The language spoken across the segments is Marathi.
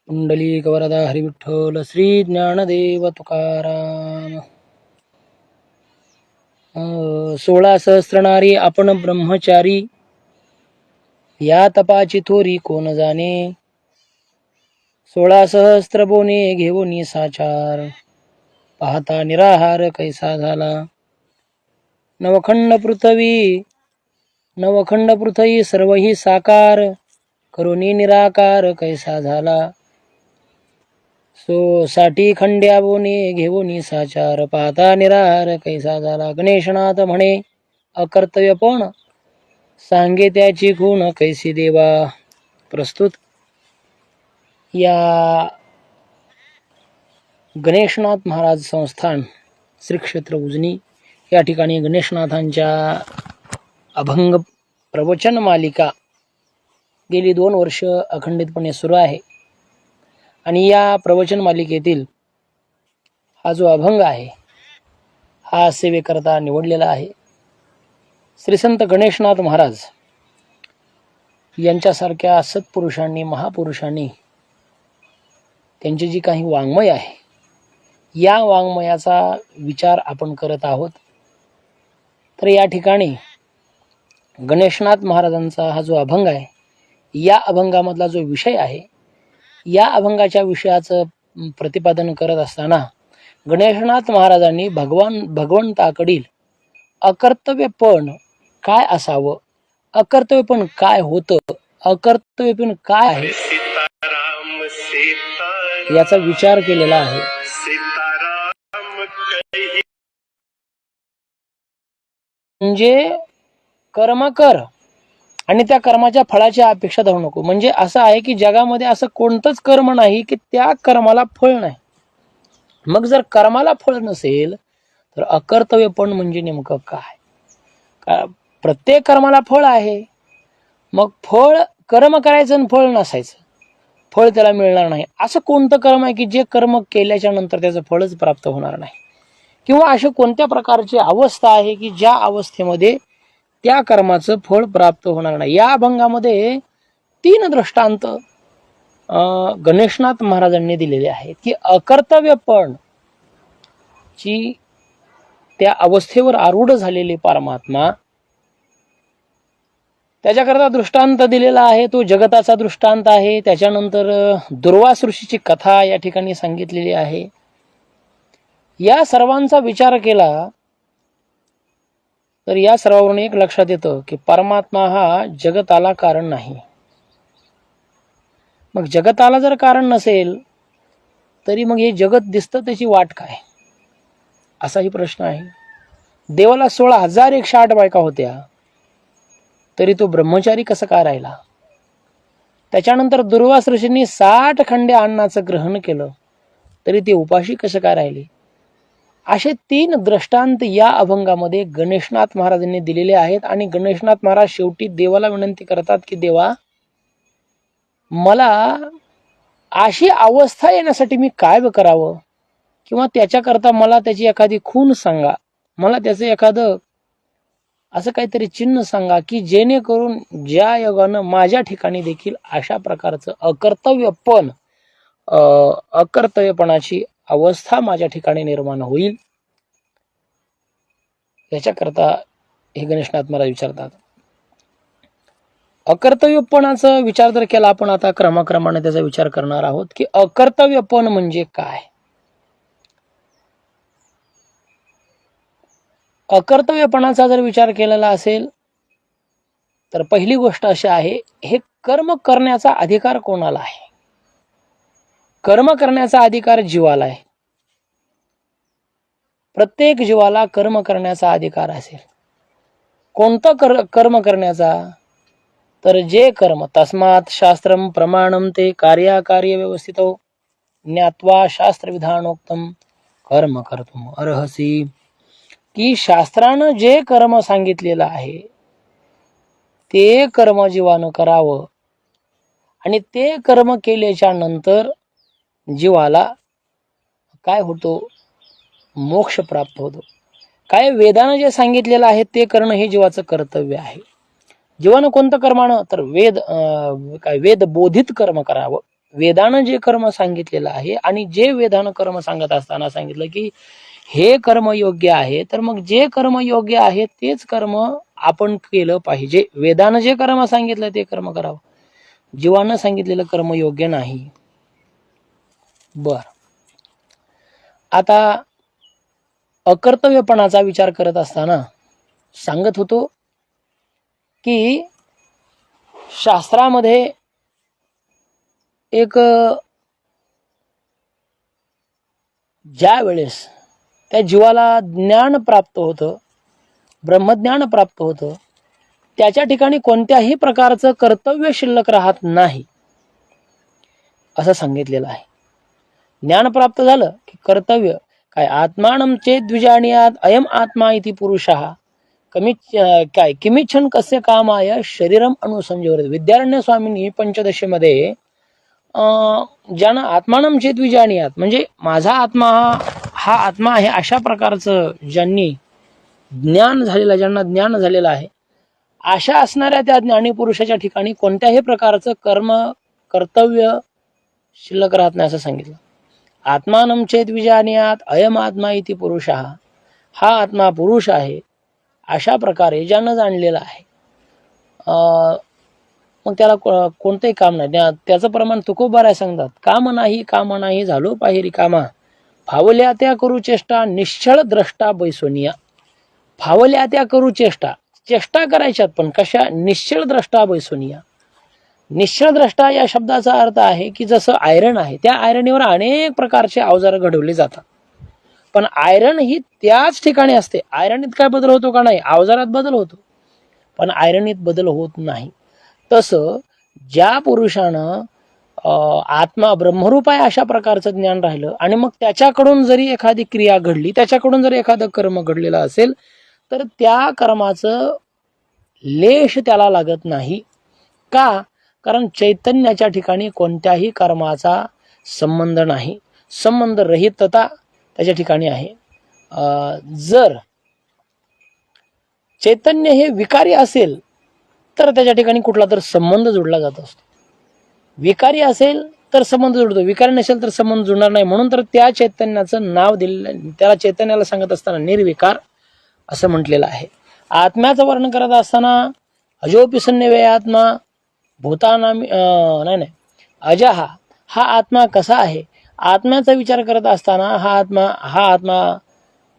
पुंडलिक वरदा हरी विठ्ठल श्री ज्ञानदेव तुकाराम. 16 सहस्त्रनारी आपण ब्रह्मचारी, या तपाची थोरी कोण जाणे. 16 सहस्त्र बोने घेऊन साचार, पाहता निराहार कैसा झाला. नवखंड पृथ्वी सर्वही साकार, करुणी निराकार कैसा झाला. 60 खंड्या बोने घेऊन साचार, पाहता निराहार कैसा झाला. गणेशनाथ म्हणे अकर्तव्य पण, सांगे त्याची खूण कैसी देवा. प्रस्तुत या गणेशनाथ महाराज संस्थान श्री क्षेत्र उजनी या ठिकाणी गणेशनाथांच्या अभंग प्रवचन मालिका गेली 2 वर्ष अखंडितपणे सुरू आहे. आणि या प्रवचन मालिकेतील हा जो अभंग आहे हा सेवेकरता निवडलेला आहे. श्री संत गणेशनाथ महाराज यांच्यासारख्या सत्पुरुषांनी, महापुरुषांनी त्यांची जी काही वाङ्मय आहे, या वाङ्मयाचा विचार आपण करत आहोत. तर या ठिकाणी गणेशनाथ महाराजांचा हा जो अभंग आहे, या अभंगामधला जो विषय आहे, या अभंगाच्या विषयाचं प्रतिपादन करत असताना गणेशनाथ महाराजांनी भगवंताकडील अकर्तव्यपण काय असावं, अकर्तव्यपण काय होतं, अकर्तव्यपण काय आहे याचा विचार केलेला आहे. म्हणजे कर्म कर आणि त्या कर्माच्या फळाची अपेक्षा धरू नको. म्हणजे असं आहे की जगामध्ये असं कोणतंच कर्म नाही की त्या कर्माला फळ नाही. मग जर कर्माला फळ नसेल तर अकर्तव्यपण म्हणजे नेमकं काय. प्रत्येक कर्माला फळ आहे, मग फळ कर्म करायचं आणि फळ नसायचं, फळ त्याला मिळणार नाही. असं कोणतं कर्म आहे की जे कर्म केल्याच्या नंतर त्याचं फळच प्राप्त होणार नाही. किंवा अशी कोणत्या प्रकारची अवस्था आहे की ज्या अवस्थेमध्ये त्या कर्माचं फळ प्राप्त होणार नाही. या अभंगामध्ये 3 दृष्टांत गणेशनाथ महाराजांनी दिलेले आहेत की अकर्तव्यपण ची त्या अवस्थेवर आरूढ झालेले परमात्मा, त्याच्याकरता दृष्टांत दिलेला आहे. तो जगताचा दृष्टांत आहे. त्याच्यानंतर दुर्वास ऋषीची कथा या ठिकाणी सांगितलेली आहे. या सर्वांचा विचार केला तर या सर्वावरून एक लक्षात येतं की परमात्मा हा जगताला कारण नाही. मग जगताला जर कारण नसेल तरी मग हे जगत दिसतं त्याची वाट काय, असाही प्रश्न आहे. देवाला 16,108 बायका होत्या तरी तो ब्रह्मचारी कसा काय राहिला. त्याच्यानंतर दुर्वास ऋषींनी 60 खंड्या अन्नाचं ग्रहण केलं तरी ते उपाशी कसे काय राहिले. असे 3 दृष्टांत या अभंगामध्ये गणेशनाथ महाराजांनी दिलेले आहेत. आणि गणेशनाथ महाराज शेवटी देवाला विनंती करतात की देवा, मला अशी अवस्था येण्यासाठी मी काय करावं, किंवा त्याच्याकरता मला त्याची एखादी खूण सांगा, मला त्याचं एखादं असं काहीतरी चिन्ह सांगा की जेणेकरून ज्या योगानं माझ्या ठिकाणी देखील अशा प्रकारचं अकर्तव्यपणाची अवस्था माझ्या ठिकाणी निर्माण होईल. याच्याकरता हे गणेशनाथ महाराज विचारतात. अकर्तव्यपणाचा विचार जर केला आपण, आता क्रमाक्रमाने त्याचा विचार करणार आहोत की अकर्तव्यपण म्हणजे काय. अकर्तव्यपणाचा जर विचार केलेला असेल तर पहिली गोष्ट अशी आहे, हे कर्म करण्याचा अधिकार कोणाला आहे. कर्म करण्याचा अधिकार जीवाला आहे. प्रत्येक जीवाला कर्म करण्याचा अधिकार असेल. कोणतं कर्म करण्याचा, तर जे कर्म तस्मात् शास्त्रम प्रमाणम ते कार्याकार्य व्यवस्थितो ज्ञात्वा शास्त्र विधानोक्तम कर्म कर्तुम अर्हसी. की शास्त्रानं जे कर्म सांगितलेलं आहे ते कर्म जीवानं करावं, आणि ते कर्म केल्याच्या नंतर जीवाला काय होतो, मोक्ष प्राप्त होतो. काय वेदानं जे सांगितलेलं आहे ते करणं हे जीवाचं कर्तव्य आहे. जीवानं कोणतं कर्मानं, तर वेद बोधित कर्म करावं. वेदानं जे कर्म सांगितलेलं आहे आणि जे वेदानं कर्म सांगत असताना सांगितलं की हे कर्म योग्य आहे, तर मग जे कर्म योग्य आहे तेच कर्म आपण केलं पाहिजे. वेदानं जे कर्म सांगितलं ते कर्म करावं, जीवानं सांगितलेलं कर्म योग्य नाही. बर, आता अकर्तव्यपणाचा विचार करत असताना सांगत होतो की शास्त्रामध्ये एक ज्या वेळेस त्या जीवाला ज्ञान प्राप्त होतं, ब्रह्मज्ञान प्राप्त होतं, त्याच्या ठिकाणी कोणत्याही प्रकारचं कर्तव्य शिल्लक राहत नाही असं सांगितलेलं आहे. ज्ञान प्राप्त झालं की कर्तव्य काय, आत्मानं चेत द्विजानीयात अयम आत्मा इति पुरुषः काय किमिच्छन कस्य कामाय शरीरम अनुसंजवर. विद्यारण्य स्वामींनी पंचदशीमध्ये ज्यानं आत्मानं चेत द्विजानीयात म्हणजे माझा आत्मा हा आत्मा आहे अशा प्रकारचं ज्यांनी ज्ञान झालेलं, ज्यांना ज्ञान झालेलं आहे, अशा असणाऱ्या त्या ज्ञानी पुरुषाच्या ठिकाणी कोणत्याही प्रकारचं कर्तव्य शिल्लक राहत नाही असं सांगितलं. आत्मानं चेत विजानीयात अयम आत्मा इति पुरुषः, हा आत्मा पुरुष आहे अशा प्रकारे ज्यानं जाणलेलं आहे, मग त्याला कोणतंही काम नाही. त्याचं प्रमाण तुकोबाराय सांगतात, काम नाही झालो पाहिरी कामा, फावल्या त्या करू चेष्टा निश्चळ द्रष्टा बैसोनिया. फावल्या त्या करू चेष्टा करायच्यात, पण कशा? निश्चळ द्रष्टा बैसोनिया. निश्चळ द्रष्टा या शब्दाचा अर्थ आहे की जसं आयरन आहे, त्या आयरनीवर अनेक प्रकारचे अवजार घडवले जातात, पण आयरन ही त्याच ठिकाणी असते. आयरनीत काय बदल होतो का? नाही, अवजारात बदल होतो, पण आयरनीत बदल होत नाही. तसं ज्या पुरुषानं आत्मा ब्रह्मरूप आहे अशा प्रकारचं ज्ञान राहिलं आणि मग त्याच्याकडून जरी एखादी क्रिया घडली, त्याच्याकडून जरी एखादं कर्म घडलेलं असेल, तर त्या कर्माचं लेश त्याला लागत नाही. का? कारण चैतन्याच्या ठिकाणी कोणत्याही कर्माचा संबंध नाही, संबंध रहितता त्याच्या ठिकाणी आहे. जर चैतन्य हे विकारी असेल तर त्याच्या ठिकाणी कुठला तर संबंध जोडला जात असतो. विकारी असेल तर संबंध जोडतो, विकारी नसेल तर संबंध जुळणार नाही. म्हणून तर त्या चैतन्याचं नाव दिलेलं, त्याला चैतन्याला सांगत असताना निर्विकार असं म्हटलेलं आहे. आत्म्याचं वर्णन करत असताना अजोपि सन्निवे आत्मा भूताना नाही अजहा, हा आत्मा कसा आहे? आत्म्याचा विचार करत असताना हा आत्मा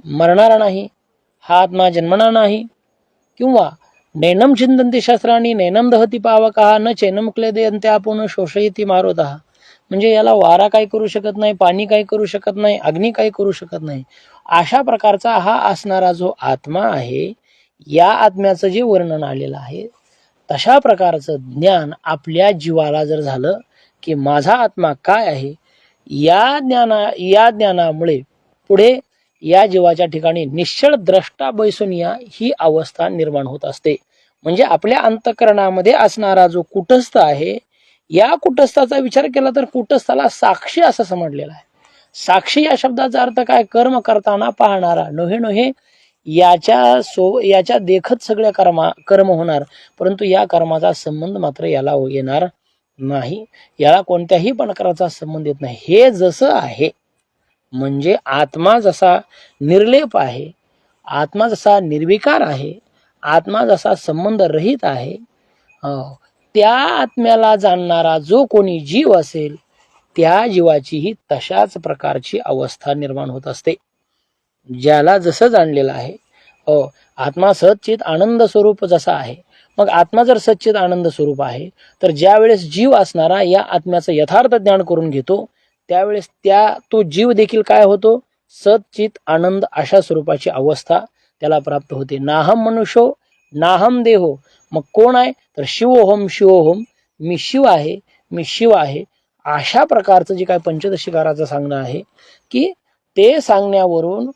मरणारा नाही, हा आत्मा जन्मणार नाही. किंवा नैनम छिंदंती शस्त्रांनी नैनम दहती पावका न चैनम क्लेदयंते आपण शोषयती मारोदहा. म्हणजे याला वारा काय करू शकत नाही, पाणी काय करू शकत नाही, अग्नी काय करू शकत नाही. अशा प्रकारचा हा असणारा जो आत्मा आहे, या आत्म्याचं जे वर्णन आलेलं आहे, तशा प्रकारचं ज्ञान आपल्या जीवाला जर झालं की माझा आत्मा काय आहे, या ज्ञानामुळे पुढे या जीवाच्या ठिकाणी निश्चळ द्रष्टा बैसोनिया ही अवस्था निर्माण होत असते. म्हणजे आपल्या अंतःकरणामध्ये असणारा जो कुटस्थ आहे, या कुटस्थाचा विचार केला तर कुटस्थाला साक्षी असं समजलेलं आहे. साक्षी या शब्दाचा अर्थ काय? कर्म करताना पाहणारा. नोहे याच्या देखत सगळ्या कर्म होणार, परंतु या कर्माचा संबंध मात्र याला येणार नाही, याला कोणत्याही प्रकारचा संबंध येत नाही. हे जसं आहे म्हणजे आत्मा जसा निर्लेप आहे, आत्मा जसा निर्विकार आहे, आत्मा जसा संबंध रहित आहे, त्या आत्म्याला जाणणारा जो कोणी जीव असेल, त्या जीवाचीही तशाच प्रकारची अवस्था निर्माण होत असते. ज्याला जसं जाणलेलं आहे, आत्मा सच्चित आनंद स्वरूप जसा आहे, मग आत्मा जर सच्चित आनंद स्वरूप आहे, तर ज्या वेळेस जीव असणारा या आत्म्याचं यथार्थ ज्ञान करून घेतो, त्यावेळेस तो जीव देखील काय होतो? सच्चित आनंद अशा स्वरूपाची अवस्था त्याला प्राप्त होते. नाहम मनुष्यो नाहम देहो. मग कोण आहे? तर शिवोहम, मी शिव आहे, मी शिव आहे. अशा प्रकारचं जे काय पंचदशीकाराचं सांगणं आहे की ते सांगण्यावरून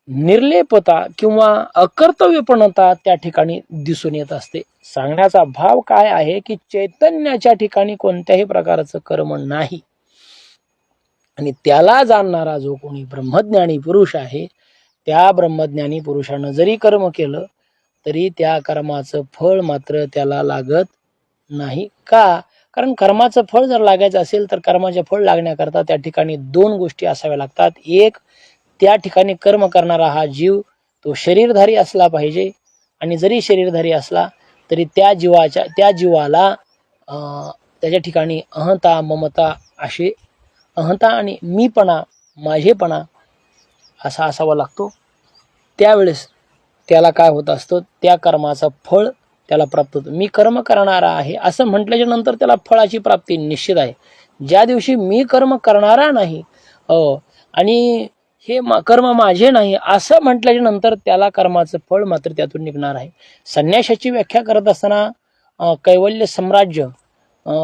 निर्लेपता किंवा अकर्तव्यपणता त्या ठिकाणी दिसून येत असते. सांगण्याचा भाव काय आहे की चैतन्याच्या ठिकाणी कोणत्याही प्रकारचं कर्म नाही आणि त्याला जाणणारा जो कोणी ब्रह्मज्ञानी पुरुष आहे, त्या ब्रह्मज्ञानी पुरुषानं जरी कर्म केलं तरी त्या कर्माचं फळ मात्र त्याला लागत नाही. का? कारण कर्माचं फळ जर लागायचं असेल तर कर्माचे फळ लागण्याकरता त्या ठिकाणी दोन गोष्टी असाव्या लागतात. एक, त्या ठिकाणी कर्म करणारा हा जीव तो शरीरधारी असला पाहिजे, आणि जरी शरीरधारी असला तरी त्या जीवाला त्याच्या ठिकाणी अहंता, ममता असे अहंता आणि मीपणा, माझेपणा असा असावा लागतो. त्यावेळेस त्याला काय होत असतं, त्या कर्माचं फळ त्याला प्राप्त होतं. मी कर्म करणारा आहे असं म्हटल्याच्या नंतर त्याला फळाची प्राप्ती निश्चित आहे. ज्या दिवशी मी कर्म करणारा नाही आणि हे कर्म माझे नाही असं म्हटल्याच्या नंतर त्याला कर्माचं फळ मात्र त्यातून निघणार आहे. संन्यासाची व्याख्या करत असताना कैवल्य सम्राज्य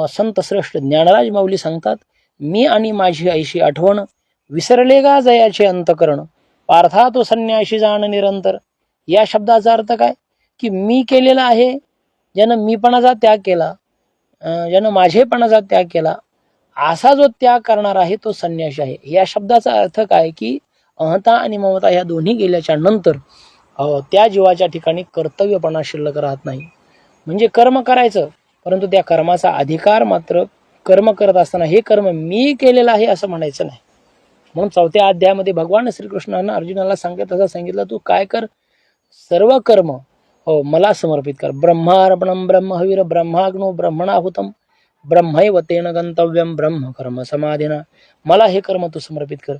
संत श्रेष्ठ ज्ञानराज माऊली सांगतात, मी आणि माझी ऐशी आठवण विसरले गा जयाचे अंतकरण, पार्था तो संन्याशी जाण निरंतर. या शब्दाचा अर्थ काय की मी केलेला आहे, ज्यानं मीपणाचा त्याग केला, ज्यानं माझेपणाचा त्याग केला, असा जो त्याग करणार आहे तो संन्यासी आहे. या शब्दाचा अर्थ काय की अहंता आणि ममता ह्या दोन्ही गेल्याच्या नंतर त्या जीवाच्या ठिकाणी कर्तव्यपणा शिल्लक राहत नाही. म्हणजे कर्म करायचं, परंतु त्या कर्माचा अधिकार मात्र कर्म करत असताना हे कर्म मी केलेलं आहे असं म्हणायचं नाही. म्हणून 4थ्या अध्यायामध्ये भगवान श्रीकृष्णानं अर्जुनाला सांगितलं, तू काय कर, सर्व कर्म मला समर्पित कर. ब्रह्मार्पणम ब्रह्महवीर ब्रह्माग्नो ब्रह्मणाहुतम ब्रह्मैव तेन गंतव्यम ब्रह्म कर्म समाधीना. मला हे कर्म तू समर्पित कर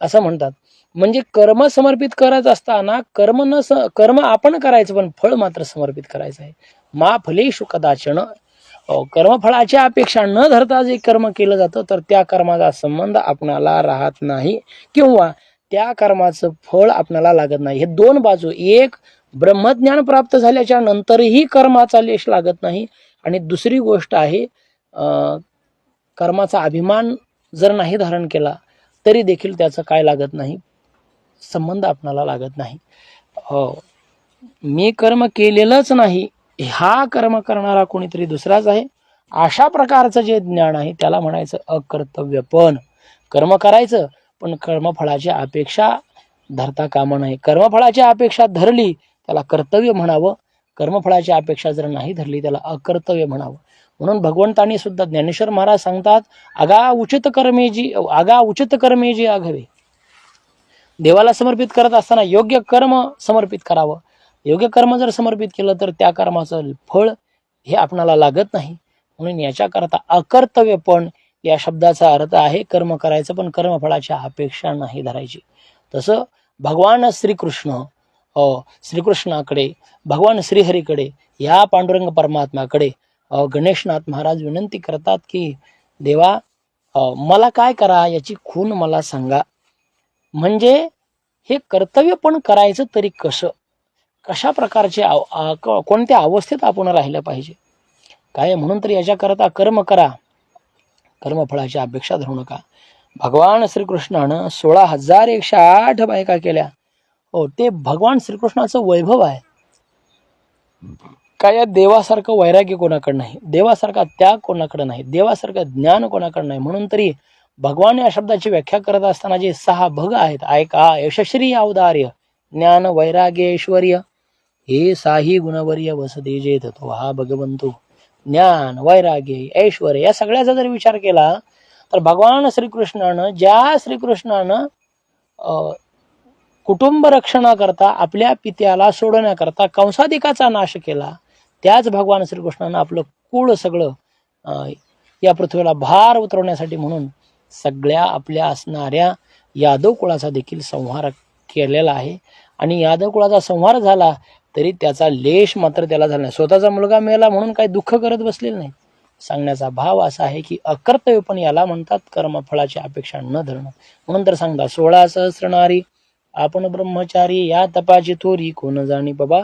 असं म्हणतात. म्हणजे कर्म समर्पित करत असताना कर्म आपण करायचं, पण फळ मात्र समर्पित करायचं आहे. मा फलेषु कदाचन, कर्मफळाच्या अपेक्षा न धरता जे कर्म केलं जातं तर त्या कर्माचा संबंध आपणाला राहत नाही, किंवा त्या कर्माचं फळ आपणाला लागत नाही. हे दोन बाजू, एक ब्रह्मज्ञान प्राप्त झाल्याच्या नंतरही कर्माचा लेश लागत नाही, आणि दुसरी गोष्ट आहे कर्माचा अभिमान जर नाही धारण केला तरी देखील त्याचं काय लागत नाही, संबंध आपणाला लागत नाही. मी कर्म केलेलंच नाही, हा कर्म करणारा कोणीतरी दुसराच आहे, अशा प्रकारचं जे ज्ञान आहे त्याला म्हणायचं अकर्तव्यपण. कर्म करायचं पण कर्मफळाची अपेक्षा धरता कामा नये. कर्मफळाची अपेक्षा धरली त्याला कर्तव्य म्हणावं, कर्मफळाची अपेक्षा जर नाही धरली त्याला अकर्तव्य म्हणावं. म्हणून भगवंतांनी सुद्धा ज्ञानेश्वर महाराज सांगतात, आगा उचित कर्मे जी आघवे. देवाला समर्पित करत असताना योग्य कर्म समर्पित करावं. योग्य कर्म जर समर्पित केलं तर त्या कर्माचं फळ हे आपणाला लागत नाही. म्हणून याच्याकरता अकर्तव्यपण या शब्दाचा अर्थ आहे कर्म करायचं पण कर्मफळाच्या अपेक्षा नाही धरायची. तसं भगवान श्रीकृष्णाकडे, भगवान श्रीहरीकडे, या पांडुरंग परमात्म्याकडे गणेशनाथ महाराज विनंती करतात की देवा मला काय करा याची खूण मला सांगा. म्हणजे हे कर्तव्य पण करायचं तरी कसं, कशा प्रकारचे कोणत्या अवस्थेत आपण राहिलं पाहिजे काय, म्हणून तर याच्याकरता कर्म करा, कर्मफळाची अपेक्षा धरू नका. भगवान श्रीकृष्णानं 16,108 बायका केल्या. ते भगवान श्रीकृष्णाचं वैभव आहे. काय या देवासारखं वैराग्य कोणाकडे नाही, देवासारखा त्याग कोणाकडे नाही, देवासारखं ज्ञान कोणाकडे नाही. म्हणून तरी भगवान या शब्दाची व्याख्या करत असताना जे 6 भग आहेत, ऐका, यशश्री औदार्य ज्ञान वैराग्य ऐश्वर्य हे 6 गुणवर्य वसते जेत तो हा भगवंतो. ज्ञान वैराग्य ऐश्वर्य या सगळ्याचा जर विचार केला तर भगवान श्रीकृष्णानं कुटुंब रक्षणाकरता, आपल्या पित्याला सोडण्याकरता कंसाधिकाचा नाश केला, त्याच भगवान श्रीकृष्णानं आपलं कुळ सगळं या पृथ्वीला भार उतरवण्यासाठी म्हणून सगळ्या आपल्या असणाऱ्या यादव कुळाचा देखील संहार केलेला आहे. आणि यादव कुळाचा संहार झाला तरी त्याचा लेश मात्र त्याला झाला नाही. स्वतःचा मुलगा मेला म्हणून काही दुःख करत बसलेलं नाही. सांगण्याचा भाव असा आहे की अकर्तव्य पण याला म्हणतात कर्मफळाची अपेक्षा न धरणं. म्हणून तर सांगता 16 सहस्र नारी आपण ब्रह्मचारी, या तपाची थोरी कोण जाणी बाबा.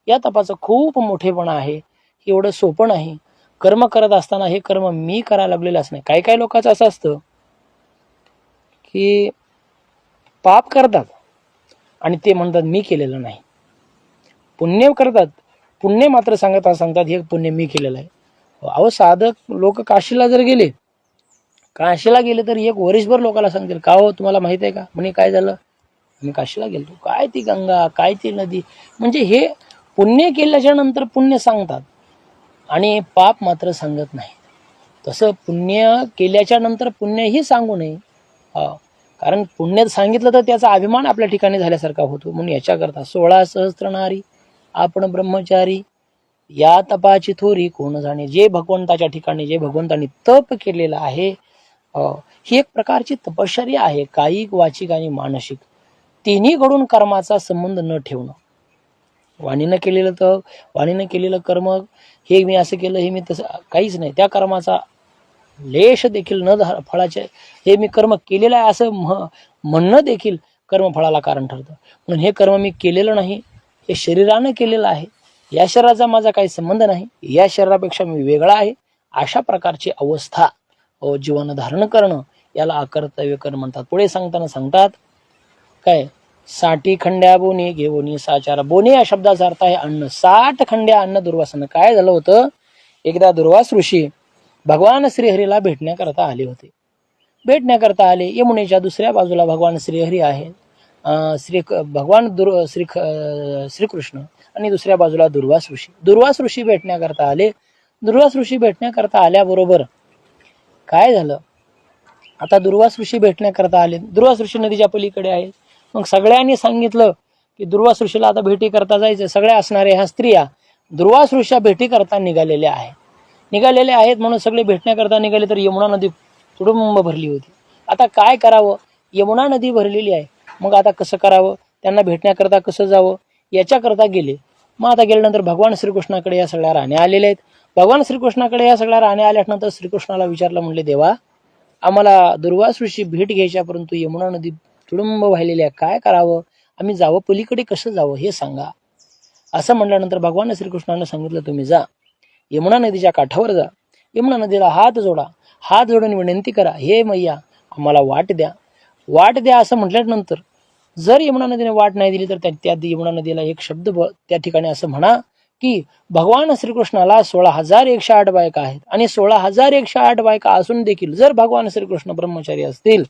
या तपाचं खूप मोठेपणा आहे, एवढं सोपं नाही. कर्म करत असताना हे कर्म मी करायला लागलेलंच नाही. काही काही लोकांचं असं असतं की पाप करतात आणि ते म्हणतात मी केलेलं नाही, पुण्य करतात, पुण्य मात्र सांगतात हे पुण्य मी केलेलं आहे. अहो साधक लोक काशीला गेले तर एक वर्षभर लोकांना सांगतील, का हो तुम्हाला माहित आहे का, म्हणे काय झालं, मी काशीला गेलो, काय ती गंगा, काय ती नदी. म्हणजे हे पुण्य केल्याच्या नंतर पुण्य सांगतात आणि पाप मात्र सांगत नाही. तसं पुण्य केल्याच्या नंतर पुण्यही सांगू नये. कारण पुण्य सांगितलं तर त्याचा अभिमान आपल्या ठिकाणी झाल्यासारखा होतो. म्हणून याच्याकरता 16 सहस्त्र नारी आपण ब्रह्मचारी या तपाची थोरी कोण जाणे. जे भगवंताच्या ठिकाणी जे भगवंतांनी तप केलेलं आहे, ही एक प्रकारची तपश्चर्या आहे, कायिक वाचिक आणि मानसिक तिन्ही कडून कर्माचा संबंध न ठेवणं. वाणीनं केलेलं तप, वाणीनं केलेलं कर्म, हे मी असं केलं, हे मी तसं, काहीच नाही. त्या कर्माचा लेश देखील न फळाचे, हे मी कर्म केलेलं आहे असं म्हणणं देखील कर्मफळाला कारण ठरतं. म्हणून हे कर्म मी केलेलं नाही, हे शरीरानं केलेलं आहे, या शरीराचा माझा काही संबंध नाही, या शरीरापेक्षा मी वेगळा आहे, अशा प्रकारची अवस्था जीवन धारण करणं याला अकर्तव्य कर्म म्हणतात. पुढे सांगताना सांगतात काय, 60 खंड्या बोनी घेऊनी साचारा. बोनी या शब्दाचा अर्थ आहे अन्न. 60 खंड्या अन्न दुर्वासानं. काय झालं होतं, एकदा दुर्वास ऋषी भगवान श्रीहरीला भेटण्याकरता आले होते. भेटण्याकरता आले, यमुनेच्या दुसऱ्या बाजूला भगवान श्रीहरी आहेत, श्रीकृष्ण, आणि दुसऱ्या बाजूला दुर्वास ऋषी. दुर्वास ऋषी भेटण्याकरता आले. दुर्वास ऋषी भेटण्याकरता आल्याबरोबर काय झालं, आता दुर्वास ऋषी भेटण्याकरता आले. दुर्वास ऋषी नदीच्या पलीकडे आहेत. मग सगळ्यांनी सांगितलं की दुर्वास ऋषीला आता भेटी करता जायचं. सगळ्या असणाऱ्या ह्या स्त्रिया दुर्वास ऋषीच्या भेटी करता निघालेल्या आहेत म्हणून सगळे भेटण्याकरता निघाले. तर यमुना नदी तुडुंब भरली होती. आता काय करावं, यमुना नदी भरलेली आहे, मग आता कसं करावं, त्यांना भेटण्याकरता कसं जावं, याच्याकरता गेले. मग आता गेल्यानंतर भगवान श्रीकृष्णाकडे या सगळ्या राण्या आलेल्या आहेत. भगवान श्रीकृष्णाकडे या सगळ्या राण्या आल्यानंतर श्रीकृष्णाला विचारलं, म्हणले देवा, आम्हाला दुर्वास ऋषी भेट घ्यायच्या, परंतु यमुना नदी तुडुंब वाहिलेली आहे, काय करावं, आम्ही जावं, पलीकडे कसं जावं हे सांगा. असं म्हटल्यानंतर भगवान श्रीकृष्णानं सांगितलं, तुम्ही जा, यमुना नदीच्या काठावर जा, यमुना नदीला हात जोडा, हात जोडून विनंती करा, हे मैया आम्हाला वाट द्या असं म्हटल्यानंतर जर यमुना नदीने वाट नाही दिली तर त्या यमुना नदीला एक शब्द त्या ठिकाणी असं म्हणा की भगवान श्रीकृष्णाला 16,108 बायका आहेत, आणि 16,108 बायका असून देखील जर भगवान श्रीकृष्ण ब्रह्मचारी असतील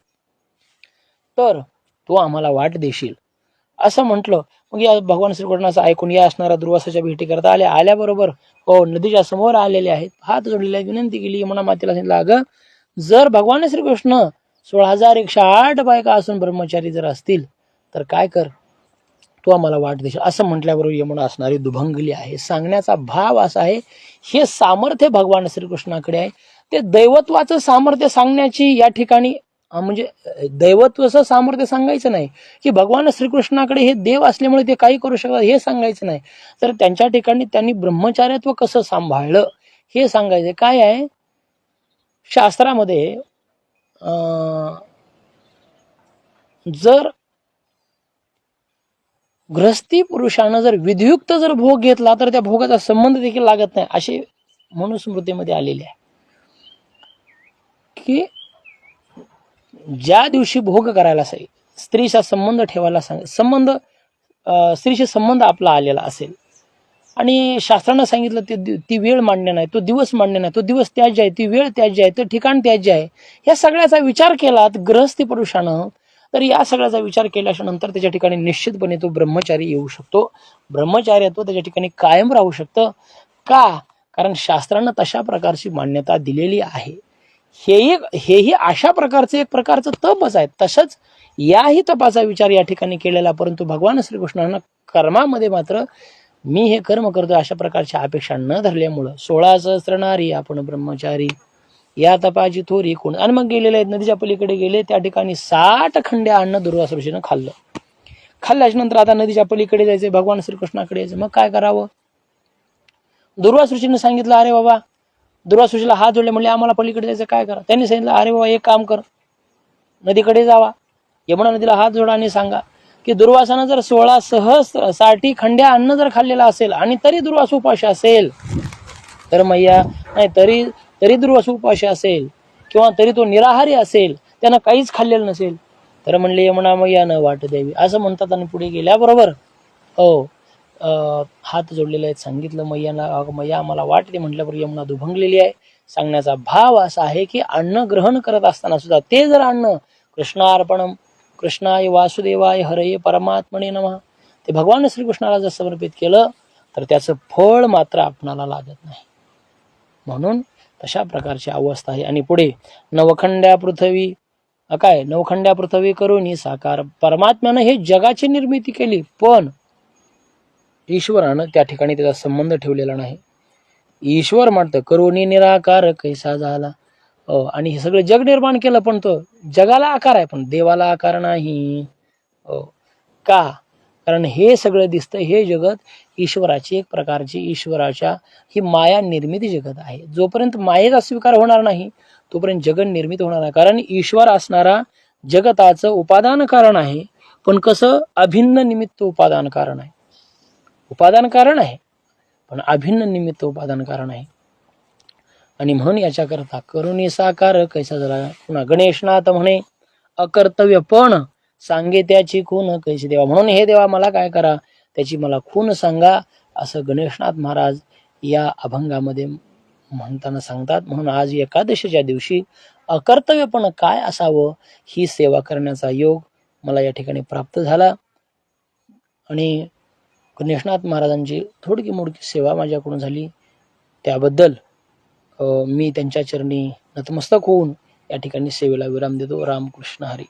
तर तू आम्हाला वाट देशील असं म्हटलं. मग या भगवान श्रीकृष्णाचं ऐकून या असणाऱ्या दुर्वासाच्या भेटी करता आल्याबरोबर नदीच्या समोर आलेले आहेत, हात जोडलेले आहेत, विनंती केली. यमुना मातेला सांगितलं, अगं जर भगवान श्रीकृष्ण 16,108 बायका असून ब्रह्मचारी जर असतील तर काय कर, तू आम्हाला वाट देशील. असं म्हटल्याबरोबर यमुना असणारी दुभंगली आहे. सांगण्याचा भाव असा आहे, हे सामर्थ्य भगवान श्रीकृष्णाकडे आहे. ते दैवत्वाचं सामर्थ्य सांगण्याची या ठिकाणी, म्हणजे दैवत्वाचं सामर्थ्य सांगायचं नाही की भगवान श्रीकृष्णाकडे हे देव असल्यामुळे ते काही करू शकतात हे सांगायचं नाही, तर त्यांच्या ठिकाणी त्यांनी ब्रह्मचार्यत्व कसं सांभाळलं हे सांगायचं. काय आहे, शास्त्रामध्ये जर गृहस्थी पुरुषानं जर विधियुक्त जर भोग घेतला तर त्या भोगाचा संबंध देखील लागत नाही, असे मनुस्मृतीमध्ये आलेले आहे की ज्या दिवशी भोग करायला असेल, स्त्रीचा संबंध ठेवायला स्त्रीशी संबंध आपला आलेला असेल आणि शास्त्रानं सांगितलं ती वेळ मान्य नाही, तो दिवस मान्य नाही, तो दिवस त्याज्य आहे, ती वेळ त्याज्य आहे, तो ठिकाण त्याज्य आहे, या सगळ्याचा विचार केला गृहस्थी पुरुषानं, तर या सगळ्याचा विचार केल्याच्या नंतर त्याच्या ठिकाणी निश्चितपणे तो ब्रह्मचारी येऊ शकतो. ब्रह्मचार्यत्व त्याच्या ठिकाणी कायम राहू शकतं. का? कारण शास्त्रानं तशा प्रकारची मान्यता दिलेली आहे. हेही अशा प्रकारचं एक प्रकारचं तपच आहे. तसंच याही तपाचा विचार या ठिकाणी केलेला, परंतु भगवान श्रीकृष्णांना कर्मामध्ये मात्र मी हे कर्म करतो अशा प्रकारच्या अपेक्षा न धरल्यामुळं 16 सहस्त्र नारी आपण ब्रह्मचारी या तपाची थोरी कोण. आणि मग गेलेले आहेत, नदीच्या पलीकडे गेले, त्या ठिकाणी 60 खंड्या अन्न दुर्वास ऋषीनं खाल्लं. खाल्ल्याच्या नंतर आता नदीच्या पलीकडे जायचं, भगवान श्रीकृष्णाकडे यायचं. मग काय करावं, दुर्वास ऋषीनं सांगितलं, अरे बाबा, दुर्वास ऋषीला हात जोडले, म्हणले आम्हाला पलीकडे जायचं, काय करा. त्यांनी सांगितलं, अरे बाबा एक काम कर, नदीकडे जावा, यमुना नदीला हात जोडा आणि सांगा की दुर्वासानं जर 16 सहस्त्र 60 खंड्या अन्न जर खाल्लेला असेल आणि तरी दुर्वास उपाशी असेल तर मैया नाही, तरी दुर्वास उपाशी असेल किंवा तरी तो निराहारी असेल, त्यानं काहीच खाल्लेलं नसेल, तर म्हणले यमुना मैया न वाट द्यावी असं म्हणतात. आणि पुढे गेल्याबरोबर हात जोडलेले आहेत. सांगितलं मैया आम्हाला वाट दे म्हटल्याबरोबर यमुना दुभंगलेली आहे. सांगण्याचा भाव असा आहे की अन्न ग्रहण करत असताना सुद्धा ते जर अन्न कृष्णार्पणम कृष्णाय वासुदेवाय हरये परमात्मने नमः ते भगवान श्रीकृष्णाला जर समर्पित केलं तर त्याचं फळ मात्र आपणाला लागत नाही. म्हणून तशा प्रकारची अवस्था आहे. आणि पुढे नवखंड्या पृथ्वी काय नवखंड्या पृथ्वी करून साकार, परमात्म्यानं हे जगाची निर्मिती केली, पण ईश्वरानं त्या ठिकाणी त्याचा संबंध ठेवलेला नाही. ईश्वर म्हणतं करुणी निराकार कैसा झाला. आणि हे सगळं जग निर्माण केलं, पण तो जगाला आकार आहे पण देवाला आकार नाही. का? कारण हे सगळं दिसतं, हे जगत ईश्वराची एक प्रकारची ईश्वराच्या ही माया निर्मिती जगत आहे. जोपर्यंत मायेचा स्वीकार होणार नाही तोपर्यंत जगत निर्मित होणार नाही. कारण ईश्वर असणारा जगताचं उपादान कारण आहे, पण कसं अभिन्न निमित्त उपादान कारण आहे. उपादान कारण आहे पण अभिन्न निमित्त उपादान कारण आहे. आणि म्हणून याच्याकरता करुणी साकार कैसा झाला. पुन्हा गणेशनाथ म्हणे अकर्तव्य पण सांगे त्याची खून कैसी देवा. म्हणून हे देवा मला काय करा, त्याची मला खून सांगा, असं गणेशनाथ महाराज या अभंगामध्ये म्हणताना सांगतात. म्हणून आज एकादशीच्या दिवशी अकर्तव्यपण काय असावं ही सेवा करण्याचा योग मला या ठिकाणी प्राप्त झाला. आणि गणेशनाथ महाराजांची थोडकी मोडकी सेवा माझ्याकडून झाली, त्याबद्दल मी त्यांच्या चरणी नतमस्तक होऊन या ठिकाणी सेवेला विराम देतो. रामकृष्ण हरी.